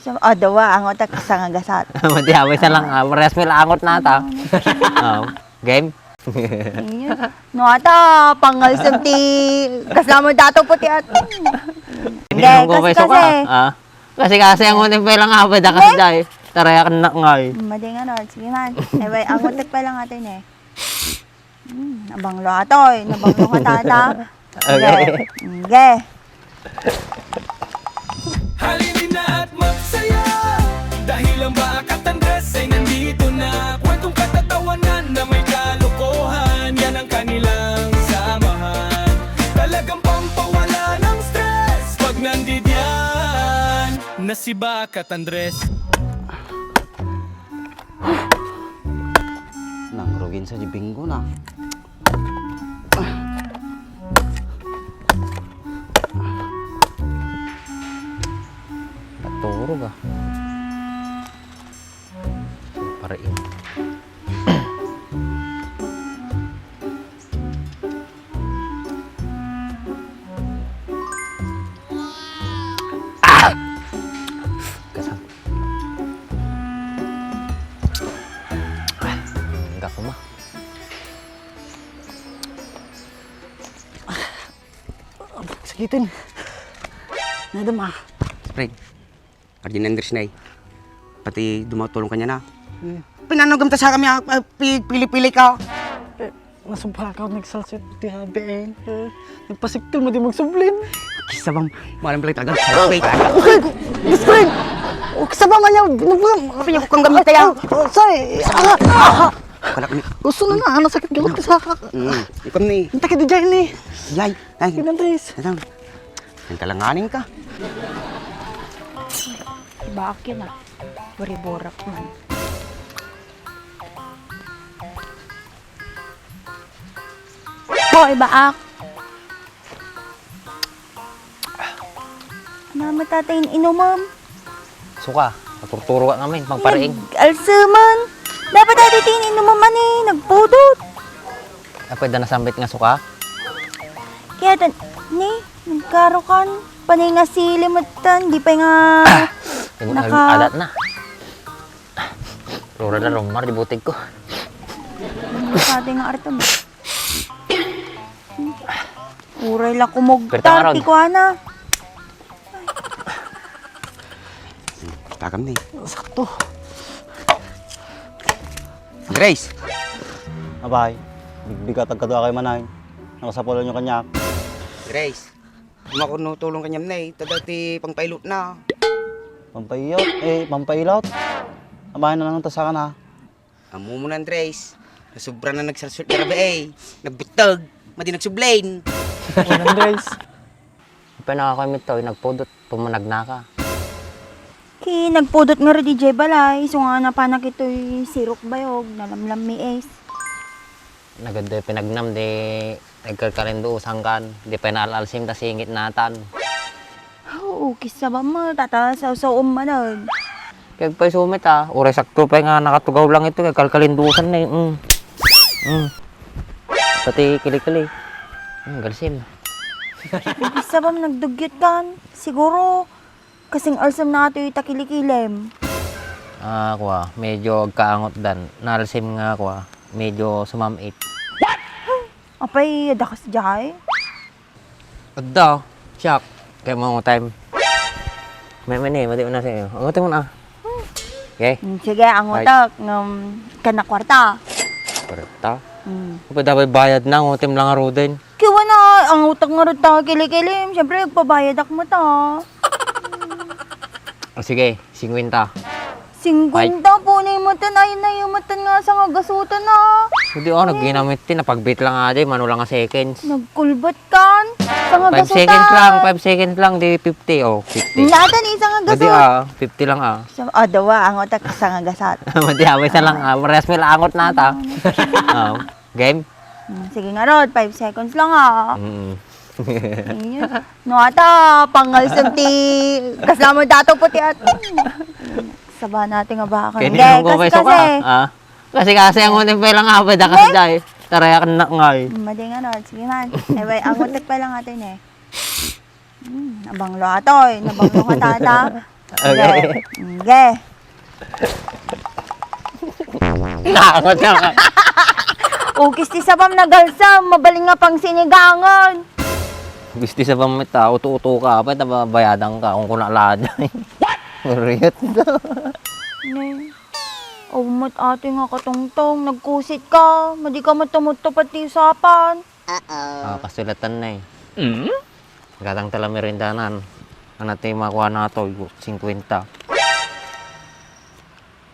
So, dawa, angot at kasangagasat. Mati-away sa lang, parehas may laangot na ata. Game? No ata, pangalsam ti kasama dato po ti at. Hindi ko peso ka. Kasi ang unin pa lang apad ka sa jay. Taraya ka na ngay. Madi nga no, sige man. Anyway, angot at pa lang atin eh. Nabanglo atoy, nabanglo ka tata. Okay. Okay. Halinin na at magsaya dahil ang Bakat Andres ay nandito na. Kwentong katatawanan na may kalokohan, yan ang kanilang samahan. Talagang pampawala ng stress pag nandidyan na si Bakat Andres. Nangrugin sa jibinggo na. Turog ah. Parain. Kasam. Enggak ko ma. Sakitin. Nadama. Spring. Arjun Andres na pati dumatulong kanya na. Pinanagam ta sa kami, pili-pili ka. Nasumpa ka nagsalsit ti habiin. Nagpasiktil mo di magsublin. Kisa bang malam pala talaga. Wait. Okay, Miss Spring! Kasama man niya, Apa niya kung gamit tayo? Sorry! Kala kami. Gusto na nga, nasakit galot ka sa kak. Ikaw ni. Hinta ka di dyan ni. Yay. Ay. Pinandres. Natang. Talanganin ka. Bakit na? Buriborak man. Hoy, baak. Namatayin inumam. Suka. Naturturo ka namin. Pangparaing. Alsaman. Dapat natin inumam eh. Nagpudot. Pwede na sambit nga suka. Kaya nagkarokan. Panay nga silimatan. Di pa nga... Adat na. Rura na rumar di butig ko. Nakati nga arto mo. Uray lang Perta nga kumugtar. ron. Di ko ana. Tagam ni. Sakto. Grace. Abay, bigbigat ang kadua kay manay. Nakasapulan yung kanya. Grace. Makunutulong kanya na tadati pangpailot na. Pampayot, pampailot. Abay na lang ta sa kana. Amo mo na Andres. Nasubra na nagsarsut na rabi Nagbutag. Madi nagsublain. Walang guys. Pa nakakamit to, nagpudot, pumanag na ka. Ki nagpudot nga rin DJ Balay. So nga napanak ito'y sirok bayog. Nalamlam mi ace. Naganda pinagnam, di nagkakalendo usangkan. Di pa naalalsim, ta singit natan. Oo, kisa ba mo? Tata sa umanag. Kaya pa sumit uray sakto pa nga nakatugaw lang ito, kaya kalkalindusan na Pati kili-kili. Galsim. Kisa ba mo nagdugyot kan? Siguro, kasing alsam na ito yung takilikilem. Kuha, medyo kaangot dan. Nalsim nga kuha, medyo sumamit. Apay, dakas jay. Adda, siyak. Kaya mo time. May mati mo na sa'yo. Angotin mo na. Okay? Sige, ang utak ng kanakwarta. Korrekta. Kapag dapat bayad na, angotin lang aro din. Kiwa na, ang utak nga rin ta kilikilim. Siyempre, nagpabayad ak mo ta. Sige, 50. 50 po na yung matan. Ayun na yung matan nga sa nga gasutan na. Hindi nagginamit din. Napagbit lang nga din, mano lang nga seconds. Nagkulbat kan. Sa nga 5 gasutan. seconds lang, 5 seconds lang, di 50. 50. Latan isa nga Hindi gasut. 50 lang Dawa, ang utak sa nga gasat. Mati-away sa lang parehas may laangot na ata. Game? Sige nga Rod, 5 seconds lang Mm. No ata, pangalsam ti kasama dato po ti at. Saba natin nga baka. Kaya nilong ko peso ka. Kasi ang unin pa lang apad ka sa jay. Taraya ka na ngay. Madi nga Rod, sige man. Anyway, ang utak pa lang atin eh. Nabanglo atoy, nabanglo ka tata. Okay. Sige. Nakakot ka. Ukis ti sabam nagalsam, mabaling nga pang sinigangan. Gusto sa pamita, uto-uto ka pa, bayadan ka kung kunalada. What? Ne. Mat ate nga katungtong, nagkusit ka. Madi ka matumuto pati usapan. Kasulatan na eh. Gatang tala merindanan. Ang natin makuha na ito, 50.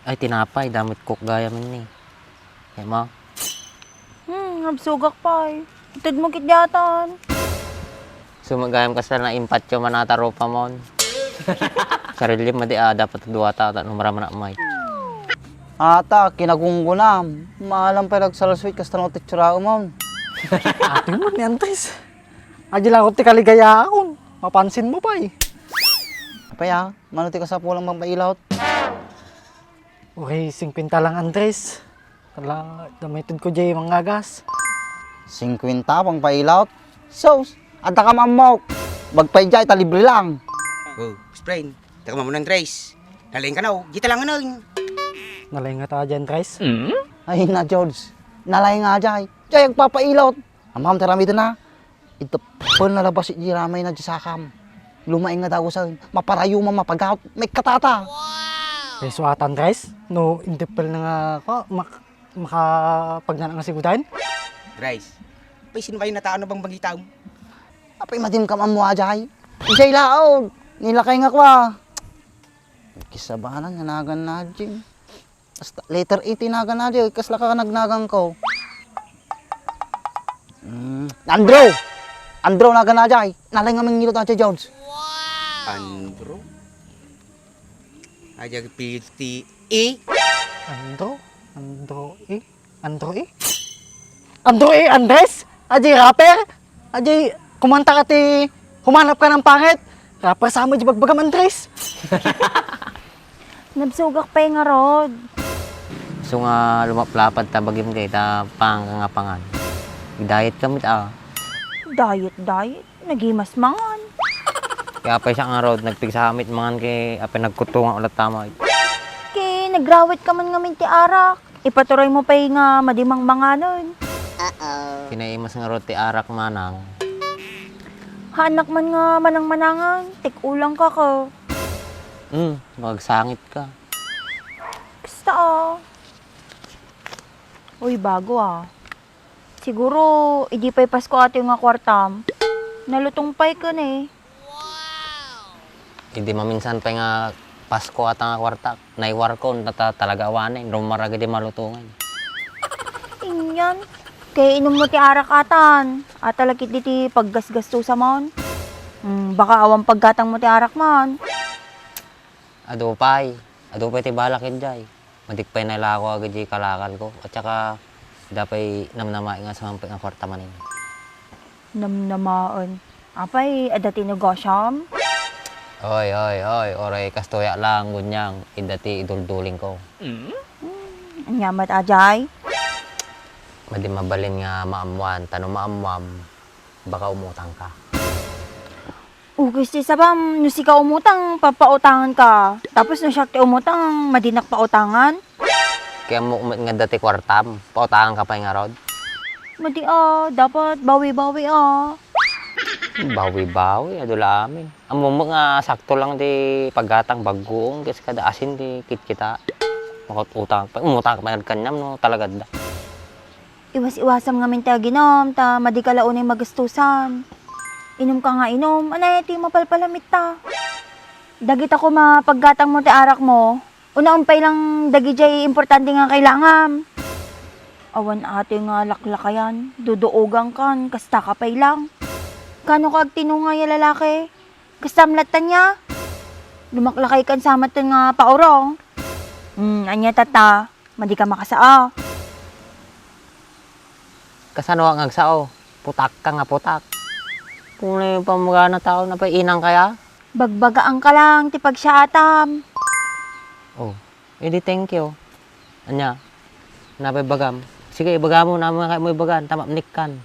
Ay, tinapay, damit cook gaya man eh. Kaya mo? Nabsugak pa eh. Itad mo kityatan. Sumagayam ka sa na impatyo manataro pa mo. Sarili mo di dapat duwata at numaraman na may. Ata, kinagunggunam. Maalam pa nagsalaswit kasta ng titsura mo. Ate mo ni Andres. Adi lang ako ti kaligaya ako. Mapansin mo pa eh. Apaya, manuti ka sa pulang pampailaw. Okay, 50 lang Andres. Kala, damitid ko dyan mga gas. 50 pang pailaw. So, anta ka mamok. Bagpay dyan, libre lang. Oh, sprain. Taka mo ng Trace. Nalain ka na, oh. Gita lang ano. Nalay nga tayo dyan, Andres. Ay na, George. Nalay nga dyan. Dyan, agpapailaw. Amam, taramito na. Ito, pun nalabas si Jiramay na disakam. Lumaing nga daw sa maparayo mo mapagaut. May katata. Eh, so at Andres, no, hindi pala na nga ako, makapagnan ang sigudan. Trace. Pay, sino kayo nataan na bang bangitaw? Apay madim ka mamuha dyan. Ijay laod. Nilakay nga kwa. Kisabanan, nanagan na dyan. Basta, later 18 nagan na dyan. Kasla ka nagnagang ko. Andrew! Andrew nagan na dyan. Nalay nga mong nilot na dyan, George. Andro? Ajag pilti E. Andro? Andres? Ajay rapper? Ajay kumanta ka ti, humanap ka ng pangit. Rapper sa mo di bagbagam Andres. Nabsugak pa nga rod. So nga lumaplapad tabagim kay ta pangangapangan. Diet kami ta. Diet. Nagimas mangan. Kaya pa siya nga road, nagpigsamit mangan kay apay nagkutungan ulat tama. Kay nagrawit ka man nga minti arak. Ipatuloy mo pa nga madimang manganon. Kinaimas nga road ti arak manang. Hanak man nga manang-manangan. Tik-ulang ka ko. Magsangit ka. Basta Uy, bago Siguro, hindi pa'y Pasko ato yung nga kwartam. Nalutong pa'y ka na eh. Hindi maminsan pa nga Pasko at nga kwarta. Naiwar ko, talaga awanin. Rumarag di malutungan. Inyan. Kaya inom mo ti arak atan. At talakit di paggasgasto sa mon. Baka awang paggatang mo ti arak man. Adupay ti balakin jay. Madikpay na lako agad di kalakal ko. At saka, dapay namnamay nga sa mampay nga kwarta manin. Namnamaan. Apay, adati negosyam. Oy, oray, kastoya lang, gunyang, idati idulduling ko. Anyamat ajay. Madi mabalin nga maamuan, tanong maamuam, baka umutang ka. Gusto sabam, no si ka umutang, papautangan ka. Tapos no siya ti umutang, madinak pautangan. Kaya mo nga dati kwartam, pautangan ka pa nga rod. Madi dapat bawi-bawi Bawi-bawi, adula amin. Ang mo nga sakto lang di paggatang bagoong, kasi kada asin di kita. Makututang pa, umutang ka pa kanyam, no, talaga da. Iwas-iwasam nga minta ginom, ta madikalaunay magastusan. Inom ka nga inom, anay ti mapalpalamit ta. Dagit ako mapaggatang mo ti arak mo, una-umpay lang dagi jay importante nga kailangan. Awan ate nga laklakayan, duduogang kan, kasta kapay lang. Kano kag tinungay lalaki? Kasamlatan niya. Lumaklakay kan samatan nga paurong. Anya tata, madi ka makasaa. Kasano ang agsao? Putak ka nga putak. Kung na yung pamaga na tao na pa inang kaya? Bagbagaan ka lang, ti pagsyatam. Oh, edi thank you. Anya, napay bagam. Sige, ibagam mo na mga kayo mo ibagan, tama, nikkan.